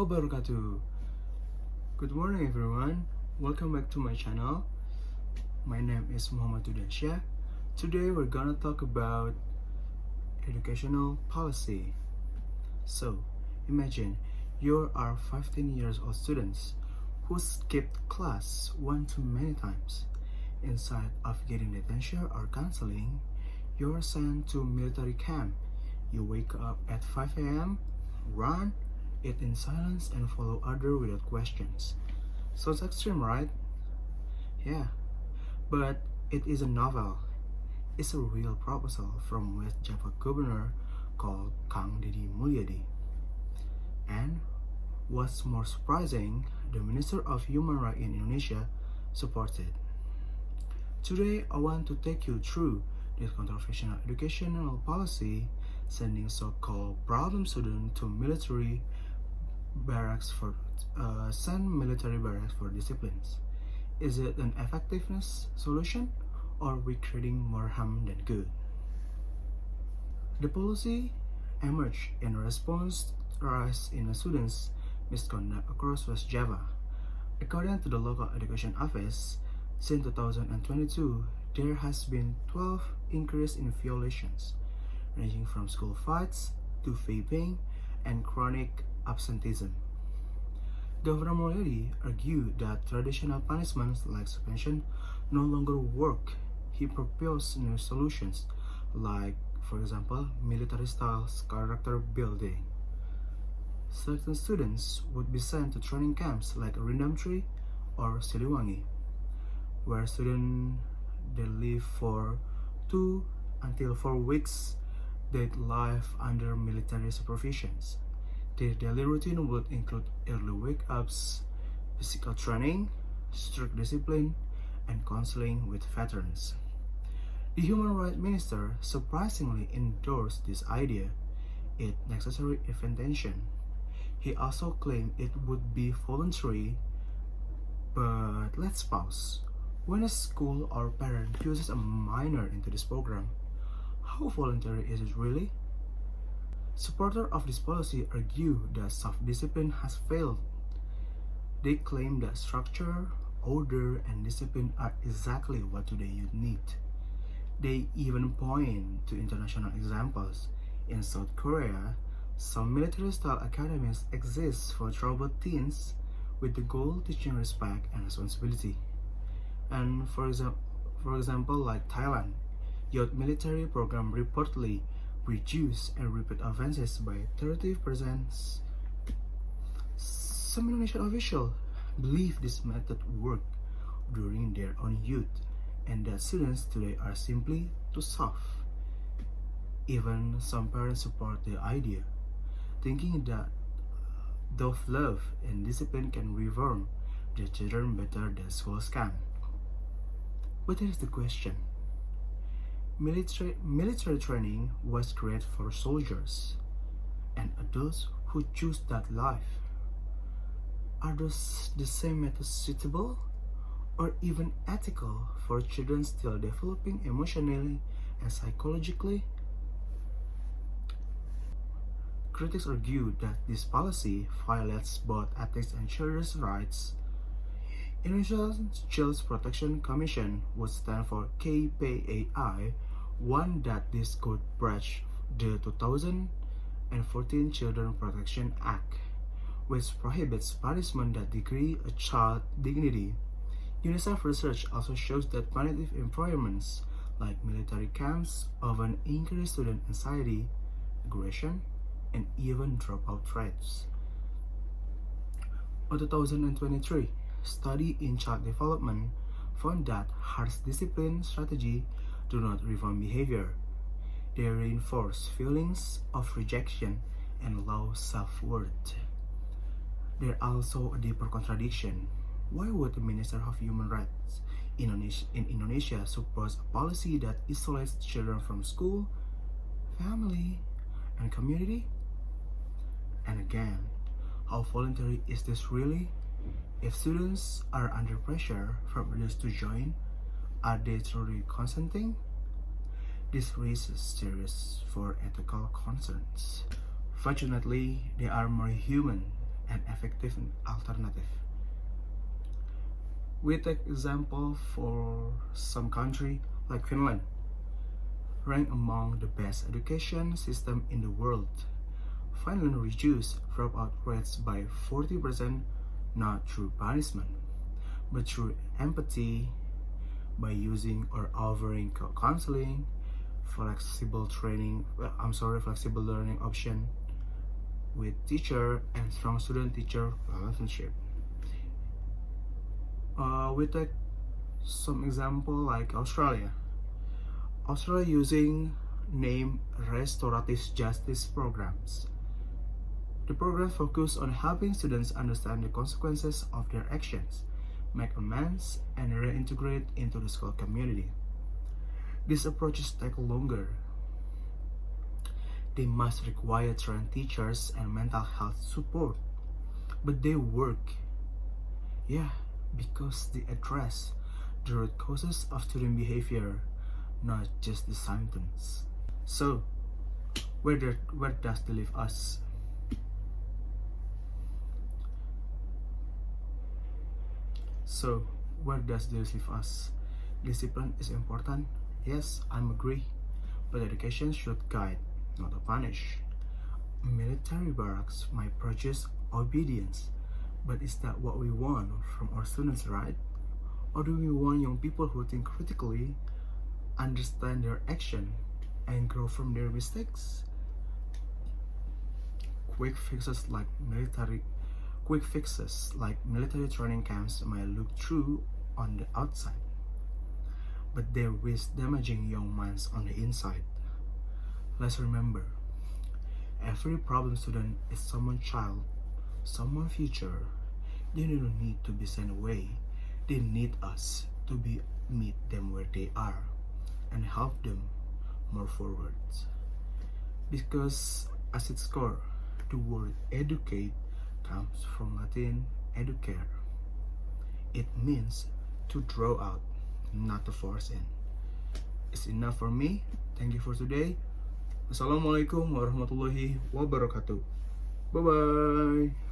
wabarakatuh. Good morning everyone. Welcome back to my channel. My name is Nurdiansyah. Today we're gonna talk about educational policy. So, imagine you are 15 years old students who skipped class one too many times. Instead of getting detention or counseling, you're sent to military camp. You wake up at 5 a.m., run, eat in silence, and follow others without questions. Sounds extreme, right? Yeah, but it is a novel. It's a real proposal from West Java governor called Kang Deddy Mulyadi. And what's more surprising, the Minister of Human Rights in Indonesia supported. Today, I want to take you through this controversial educational policy, sending so-called problem students to military barracks for disciplines. Is it an effectiveness solution, or we creating more harm than good? The policy emerged in response to rise in students' misconduct across West Java. According to the local education office, since 2022, there has been 12 increase in violations, ranging from school fights to vaping and chronic absenteeism. Governor Mulyadi argued that traditional punishments like suspension no longer work. He proposed new solutions like, for example, military-style character building. Certain students would be sent to training camps like Rindam Tree or Siliwangi, where students they live for 2 until 4 weeks. They'd live under military supervisions. Their daily routine would include early wake-ups, physical training, strict discipline, and counseling with veterans. The Human Rights Minister surprisingly endorsed this idea, its necessary intervention. He also claimed it would be voluntary, but let's pause. When a school or parent uses a minor into this program, how voluntary is it really? Supporters of this policy argue that self-discipline has failed. They claim that structure, order, and discipline are exactly what today's youth need. They even point to international examples. In South Korea, some military-style academies exist for troubled teens with the goal teaching respect and responsibility. And for example, like Thailand, youth military program reportedly reduced and repeat offenses by 30%. Some Indonesian officials believe this method worked during their own youth, and that students today are simply too soft. Even some parents support the idea, thinking that tough love and discipline can reform their children better than schools can. But here's the question. Military training was great for soldiers and adults who choose that life. Are those the same methods suitable or even ethical for children still developing emotionally and psychologically? Critics argue that this policy violates both ethics and children's rights. Indonesia's Child Protection Commission would stand for KPAI, one that this could breach the 2014 Children Protection Act, which prohibits punishment that degrade a child's dignity. UNICEF research also shows that punitive environments like military camps often increase student anxiety, aggression, and even dropout rates. A 2023 study in child development found that harsh discipline strategies do not reform behavior. They reinforce feelings of rejection and low self-worth. There's also a deeper contradiction. Why would the Minister of Human Rights in Indonesia support a policy that isolates children from school, family, and community? And again, how voluntary is this really? If students are under pressure from others to join, are they truly consenting? This raises serious for ethical concerns. Fortunately, they are more human and effective alternative. We take example for some country like Finland, ranked among the best education system in the world. Finland reduced dropout rates by 40%, not through punishment, but through empathy, by using or offering counseling, flexible learning option with teacher and strong student-teacher relationship. We take some example like Australia. Australia using name restorative justice programs. The program focus on helping students understand the consequences of their actions, make amends, and reintegrate into the school community. These approaches take longer. They must require trained teachers and mental health support, but they work. Yeah, because they address the root causes of student behavior, not just the symptoms. So, where does this leave us? So, where does this leave us? Discipline is important. Yes, I'm agree. But education should guide, not punish. Military barracks might produce obedience, but is that what we want from our students, right? Or do we want young people who think critically, understand their action, and grow from their mistakes? Quick fixes like military training camps might look true on the outside, but they risk damaging young minds on the inside. Let's remember, every problem student is someone's child, someone's future. They don't need to be sent away. They need us to meet them where they are and help them move forward. Because at its core, the word educate comes from Latin educare. It means to draw out, not to force in. It's enough for me. Thank you for today. Assalamualaikum warahmatullahi wabarakatuh. Bye bye.